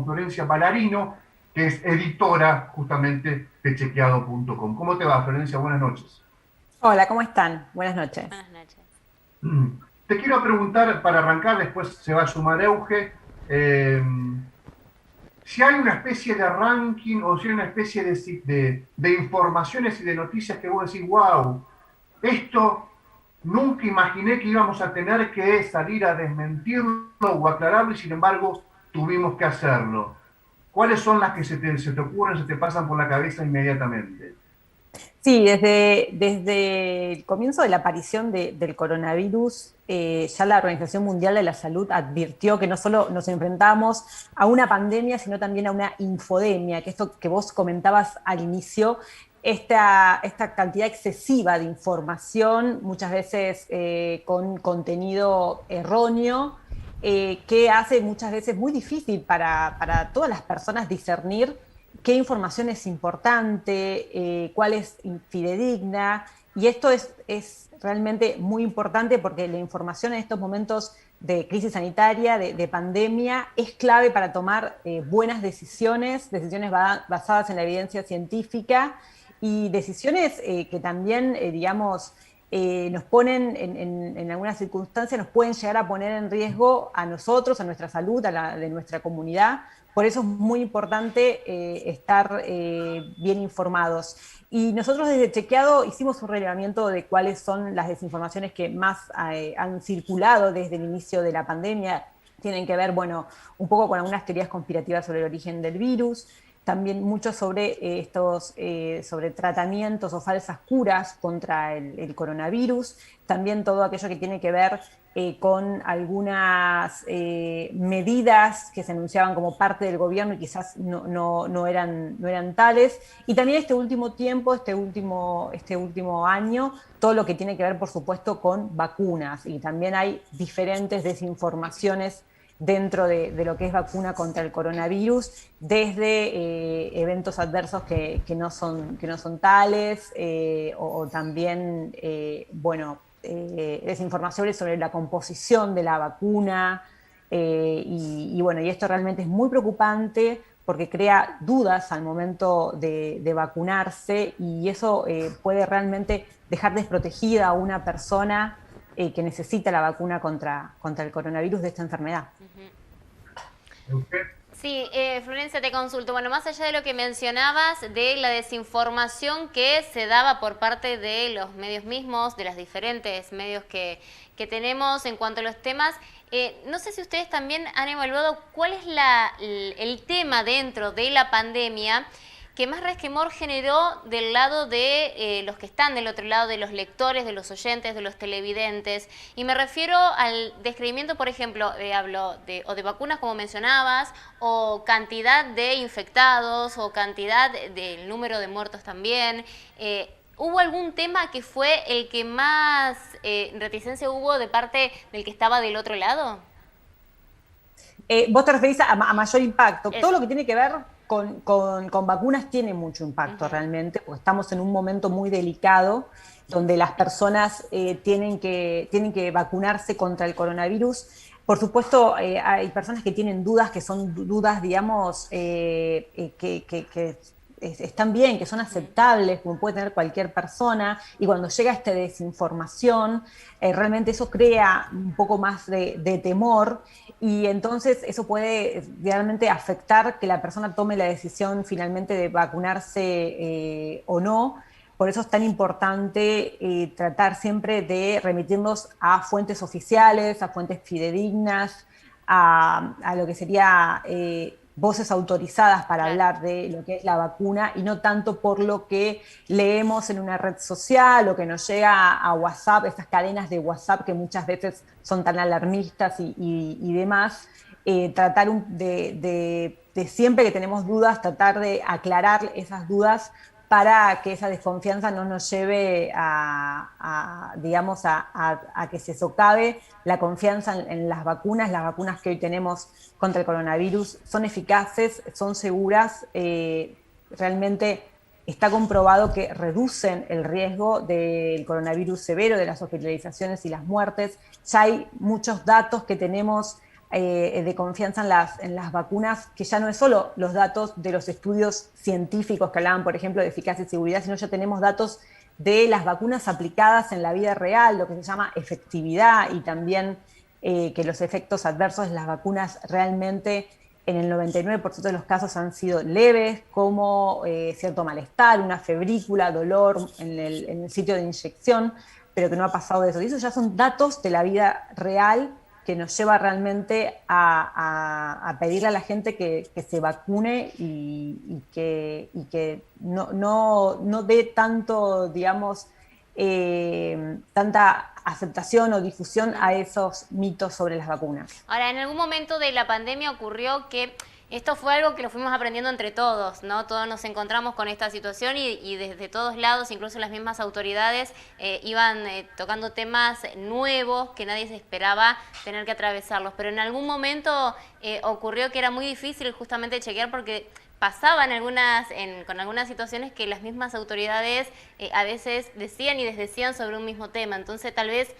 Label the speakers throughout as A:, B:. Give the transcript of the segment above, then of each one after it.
A: Florencia Ballarino, que es editora justamente de chequeado.com. ¿Cómo te va, Florencia? Buenas noches.
B: Hola, ¿cómo están? Buenas noches.
C: Buenas noches.
A: Te quiero preguntar, para arrancar, después se va a sumar Euge, eh, si hay una especie de ranking o si hay una especie de informaciones y de noticias que vos decís, wow, esto nunca imaginé que íbamos a tener que salir a desmentirlo o aclararlo y sin embargo tuvimos que hacerlo. ¿Cuáles son las que se te ocurren, se te pasan por la cabeza inmediatamente?
B: Sí, desde el comienzo de la aparición del coronavirus, ya la Organización Mundial de la Salud advirtió que no solo nos enfrentamos a una pandemia, sino también a una infodemia, que esto que vos comentabas al inicio, esta cantidad excesiva de información, muchas veces con contenido erróneo, que hace muchas veces muy difícil para todas las personas discernir qué información es importante, cuál es fidedigna, y esto es realmente muy importante porque la información en estos momentos de crisis sanitaria, de pandemia, es clave para tomar buenas decisiones, decisiones basadas en la evidencia científica y decisiones que también, digamos, nos ponen en algunas circunstancias, nos pueden llegar a poner en riesgo a nosotros, a nuestra salud, a la de nuestra comunidad. Por eso es muy importante estar bien informados. Y nosotros desde Chequeado hicimos un relevamiento de cuáles son las desinformaciones que más han circulado desde el inicio de la pandemia. Tienen que ver, bueno, un poco con algunas teorías conspirativas sobre el origen del virus, también mucho sobre sobre tratamientos o falsas curas contra el coronavirus, también todo aquello que tiene que ver con algunas medidas que se anunciaban como parte del gobierno y quizás no eran tales. Y también este último tiempo, este último año, todo lo que tiene que ver, por supuesto, con vacunas. Y también hay diferentes desinformaciones dentro de lo que es vacuna contra el coronavirus, desde eventos adversos que no son tales, o también, bueno, desinformaciones sobre la composición de la vacuna, bueno, y esto realmente es muy preocupante porque crea dudas al momento de vacunarse y eso puede realmente dejar desprotegida a una persona que necesita la vacuna contra el coronavirus de esta enfermedad.
C: Ujú.
A: ¿Euge?
C: Sí, Florencia, te consulto. Bueno, más allá de lo que mencionabas de la desinformación que se daba por parte de los medios mismos, de los diferentes medios que tenemos en cuanto a los temas, no sé si ustedes también han evaluado cuál es el tema dentro de la pandemia que más resquemor generó del lado de los que están del otro lado, de los lectores, de los oyentes, de los televidentes. Y me refiero al descreimiento, por ejemplo, hablo de vacunas, como mencionabas, o cantidad de infectados, o cantidad del número de muertos también. ¿Hubo algún tema que fue el que más reticencia hubo de parte del que estaba del otro lado?
B: Vos te referís a mayor impacto. Todo lo
C: Eso.
B: que tiene que ver con vacunas tiene mucho impacto
C: Ujú.
B: realmente, porque estamos en un momento muy delicado donde las personas tienen que vacunarse contra el coronavirus. Por supuesto, hay personas que tienen dudas, que son dudas, digamos, que están bien, que son aceptables, como puede tener cualquier persona, y cuando llega esta desinformación, realmente eso crea un poco más de temor, y entonces eso puede realmente afectar que la persona tome la decisión finalmente de vacunarse o no. Por eso es tan importante tratar siempre de remitirnos a fuentes oficiales, a fuentes fidedignas, a lo que sería voces autorizadas para
C: Claro.
B: hablar de lo que es la vacuna y no tanto por lo que leemos en una red social o que nos llega a WhatsApp, estas cadenas de WhatsApp que muchas veces son tan alarmistas y demás. Tratar de siempre que tenemos dudas, tratar de aclarar esas dudas para que esa desconfianza no nos lleve digamos, a que se socave la confianza en las vacunas que hoy tenemos contra el coronavirus son eficaces, son seguras, realmente está comprobado que reducen el riesgo del coronavirus severo, de las hospitalizaciones y las muertes. Ya hay muchos datos que tenemos de confianza en las vacunas, que ya no es solo los datos de los estudios científicos que hablaban, por ejemplo, de eficacia y seguridad, sino ya tenemos datos de las vacunas aplicadas en la vida real, lo que se llama efectividad, y también que los efectos adversos de las vacunas realmente en el 99% de los casos han sido leves, como cierto malestar, una febrícula, dolor en el sitio de inyección, pero que no ha pasado de eso. Y eso ya son datos de la vida real que nos lleva realmente a pedirle a la gente que se vacune y que no dé tanto, digamos, tanta aceptación o difusión a esos mitos sobre las vacunas.
C: Ahora, en algún momento de la pandemia ocurrió que esto fue algo que lo fuimos aprendiendo entre todos, ¿no? Todos nos encontramos con esta situación y desde todos lados, incluso las mismas autoridades, iban tocando temas nuevos que nadie se esperaba tener que atravesarlos. Pero en algún momento ocurrió que era muy difícil justamente chequear porque pasaban con algunas situaciones que las mismas autoridades a veces decían y desdecían sobre un mismo tema. Entonces, tal vez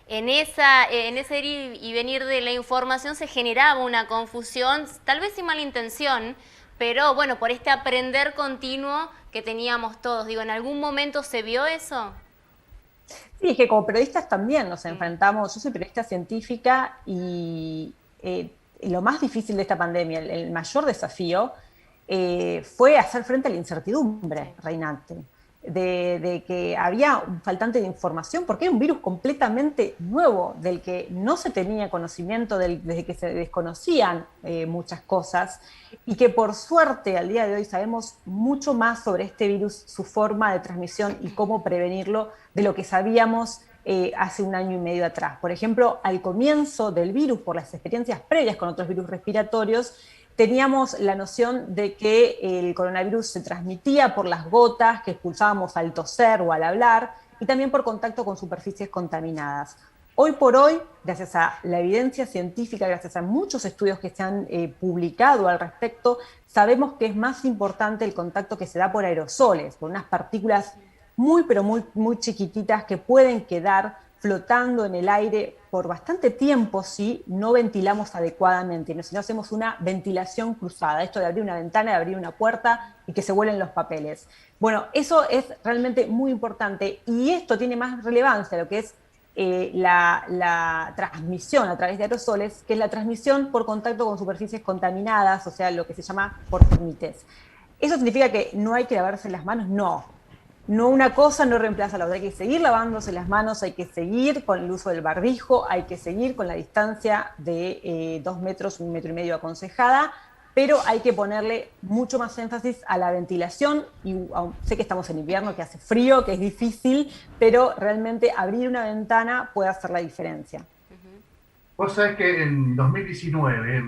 C: en ese ir y venir de la información se generaba una confusión, tal vez sin mala intención, pero bueno, por este aprender continuo que teníamos todos. Digo, ¿en algún momento se vio eso?
B: Sí, es que como periodistas también nos enfrentamos, yo soy periodista científica y lo más difícil de esta pandemia, el mayor desafío, fue hacer frente a la incertidumbre reinante, de que había un faltante de información, porque era un virus completamente nuevo, del que no se tenía conocimiento, desde que se desconocían muchas cosas, y que por suerte al día de hoy sabemos mucho más sobre este virus, su forma de transmisión y cómo prevenirlo, de lo que sabíamos hace un año y medio atrás. Por ejemplo, al comienzo del virus, por las experiencias previas con otros virus respiratorios, teníamos la noción de que el coronavirus se transmitía por las gotas que expulsábamos al toser o al hablar, y también por contacto con superficies contaminadas. Hoy por hoy, gracias a la evidencia científica, gracias a muchos estudios que se han publicado al respecto, sabemos que es más importante el contacto que se da por aerosoles, por unas partículas muy, pero muy, muy chiquititas que pueden quedar flotando en el aire por bastante tiempo si no ventilamos adecuadamente, si no hacemos una ventilación cruzada, esto de abrir una ventana, de abrir una puerta y que se vuelen los papeles. Bueno, eso es realmente muy importante, y esto tiene más relevancia, lo que es la transmisión a través de aerosoles, que es la transmisión por contacto con superficies contaminadas, o sea, lo que se llama por termites. ¿Eso significa que no hay que lavarse las manos? No. No, una cosa no reemplaza a la otra, hay que seguir lavándose las manos, hay que seguir con el uso del barbijo, hay que seguir con la distancia de 2 metros, 1,5 metros aconsejada, pero hay que ponerle mucho más énfasis a la ventilación, y sé que estamos en invierno, que hace frío, que es difícil, pero realmente abrir una ventana puede hacer la diferencia.
A: Vos sabés que en 2019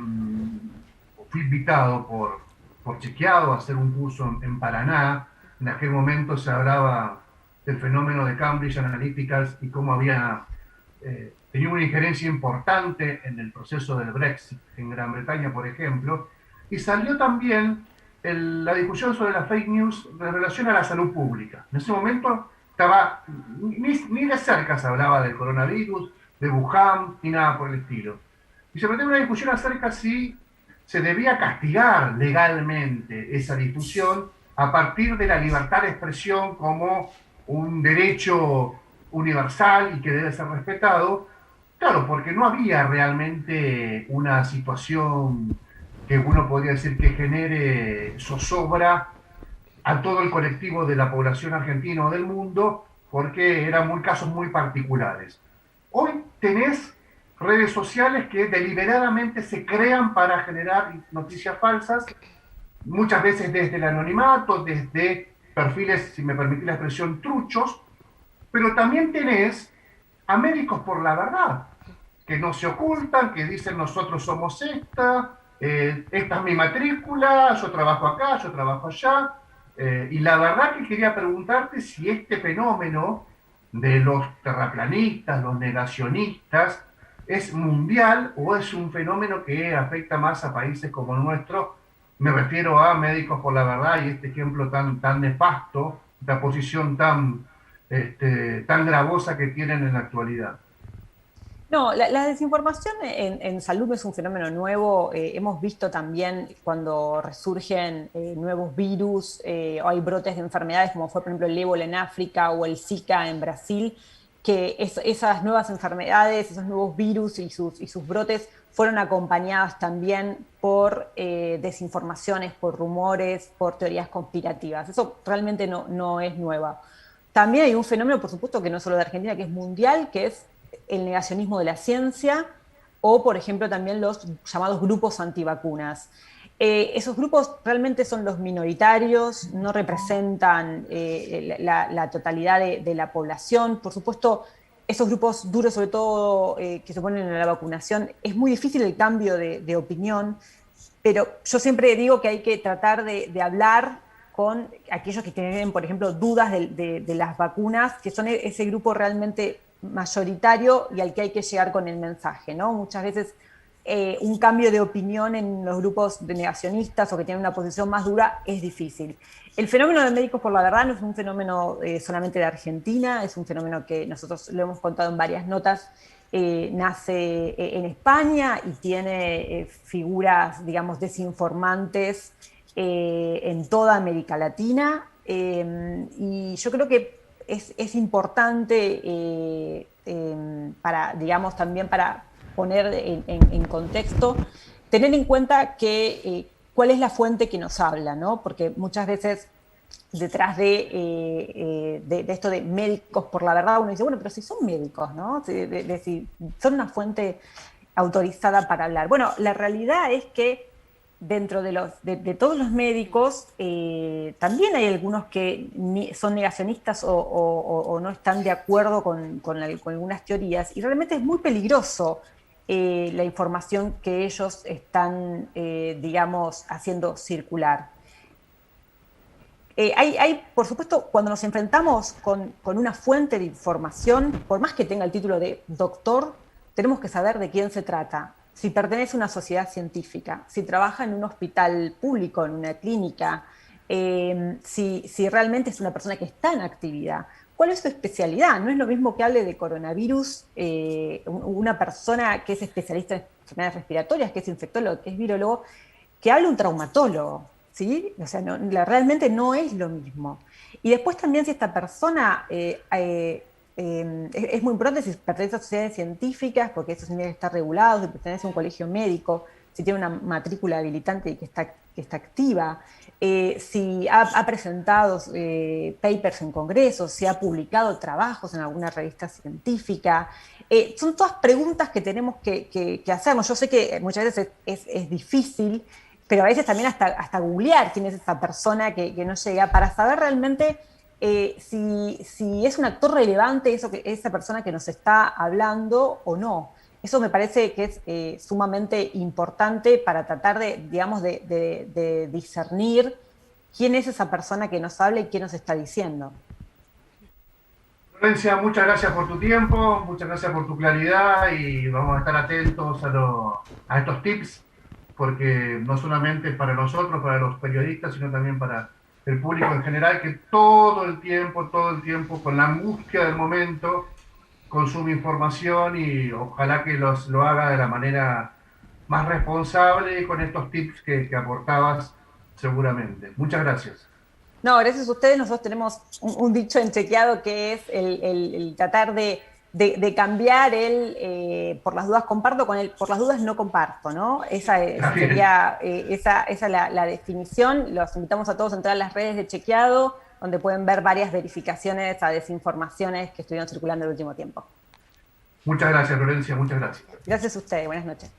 A: fui invitado por Chequeado a hacer un curso en Paraná. En aquel momento se hablaba del fenómeno de Cambridge Analytica y cómo había tenido una injerencia importante en el proceso del Brexit en Gran Bretaña, por ejemplo, y salió también la discusión sobre las fake news en relación a la salud pública. En ese momento estaba, ni de cerca se hablaba del coronavirus, de Wuhan, ni nada por el estilo. Y se metió una discusión acerca si se debía castigar legalmente esa difusión a partir de la libertad de expresión como un derecho universal y que debe ser respetado. Claro, porque no había realmente una situación que uno podría decir que genere zozobra a todo el colectivo de la población argentina o del mundo, porque eran casos muy particulares. Hoy tenés redes sociales que deliberadamente se crean para generar noticias falsas, muchas veces desde el anonimato, desde perfiles, si me permitís la expresión, truchos, pero también tenés a médicos por la verdad, que no se ocultan, que dicen nosotros somos esta es mi matrícula, yo trabajo acá, yo trabajo allá, y la verdad que quería preguntarte si este fenómeno de los terraplanistas, los negacionistas, es mundial o es un fenómeno que afecta más a países como el nuestro. Me refiero a Médicos por la Verdad y este ejemplo tan nefasto, esta posición tan gravosa que tienen en la actualidad.
B: No, la desinformación en salud no es un fenómeno nuevo. Hemos visto también cuando resurgen nuevos virus o hay brotes de enfermedades, como fue, por ejemplo, el ébola en África o el Zika en Brasil, que esas nuevas enfermedades, esos nuevos virus y sus brotes fueron acompañadas también por desinformaciones, por rumores, por teorías conspirativas. Eso realmente no es nueva. También hay un fenómeno, por supuesto, que no es solo de Argentina, que es mundial, que es el negacionismo de la ciencia o, por ejemplo, también los llamados grupos antivacunas. Esos grupos realmente son los minoritarios, no representan la totalidad de la población. Por supuesto, esos grupos duros, sobre todo que se oponen a la vacunación, es muy difícil el cambio de opinión, pero yo siempre digo que hay que tratar de hablar con aquellos que tienen, por ejemplo, dudas de las vacunas, que son ese grupo realmente mayoritario y al que hay que llegar con el mensaje, ¿no? Muchas veces un cambio de opinión en los grupos de negacionistas o que tienen una posición más dura es difícil. El fenómeno de Médicos por la Verdad no es un fenómeno solamente de Argentina, es un fenómeno que nosotros lo hemos contado en varias notas. Nace en España y tiene figuras, digamos, desinformantes en toda América Latina. Y yo creo que es importante para, digamos, también para poner en contexto, tener en cuenta que cuál es la fuente que nos habla, ¿no? Porque muchas veces detrás de esto de Médicos por la Verdad, uno dice, bueno, pero si son médicos, ¿no? Si son una fuente autorizada para hablar. Bueno, la realidad es que dentro de todos los médicos, también hay algunos que son negacionistas o no están de acuerdo con algunas teorías, y realmente es muy peligroso la información que ellos están, digamos, haciendo circular. Por supuesto, cuando nos enfrentamos con una fuente de información, por más que tenga el título de doctor, tenemos que saber de quién se trata, si pertenece a una sociedad científica, si trabaja en un hospital público, en una clínica, si realmente es una persona que está en actividad. ¿Cuál es su especialidad? No es lo mismo que hable de coronavirus una persona que es especialista en enfermedades respiratorias, que es infectólogo, que es virólogo, que hable un traumatólogo, ¿sí? O sea, realmente no es lo mismo. Y después también si esta persona es muy importante si pertenece a sociedades científicas, porque eso tiene que estar regulado, si pertenece a un colegio médico, si tiene una matrícula habilitante y que está activa, si ha presentado papers en congresos, si ha publicado trabajos en alguna revista científica. Son todas preguntas que tenemos que hacernos. Yo sé que muchas veces es difícil, pero a veces también hasta googlear quién es esa persona que nos llega, para saber realmente si es un actor relevante esa persona que nos está hablando o no. Eso me parece que es sumamente importante para tratar digamos, de discernir quién es esa persona que nos habla y quién nos está diciendo.
A: Florencia, muchas gracias por tu tiempo, muchas gracias por tu claridad y vamos a estar atentos a estos tips, porque no solamente para nosotros, para los periodistas, sino también para el público en general, que todo el tiempo, con la angustia del momento, consume información y ojalá que lo haga de la manera más responsable y con estos tips que aportabas seguramente. Muchas gracias.
B: No, gracias a ustedes. Nosotros tenemos un dicho en Chequeado que es el tratar de cambiar por las dudas comparto con el por las dudas no comparto, ¿no? Esa sería esa es la definición. Los invitamos a todos a entrar a las redes de Chequeado, donde pueden ver varias verificaciones a desinformaciones que estuvieron circulando el último tiempo.
A: Muchas gracias, Florencia, muchas gracias.
B: Gracias a ustedes, buenas noches.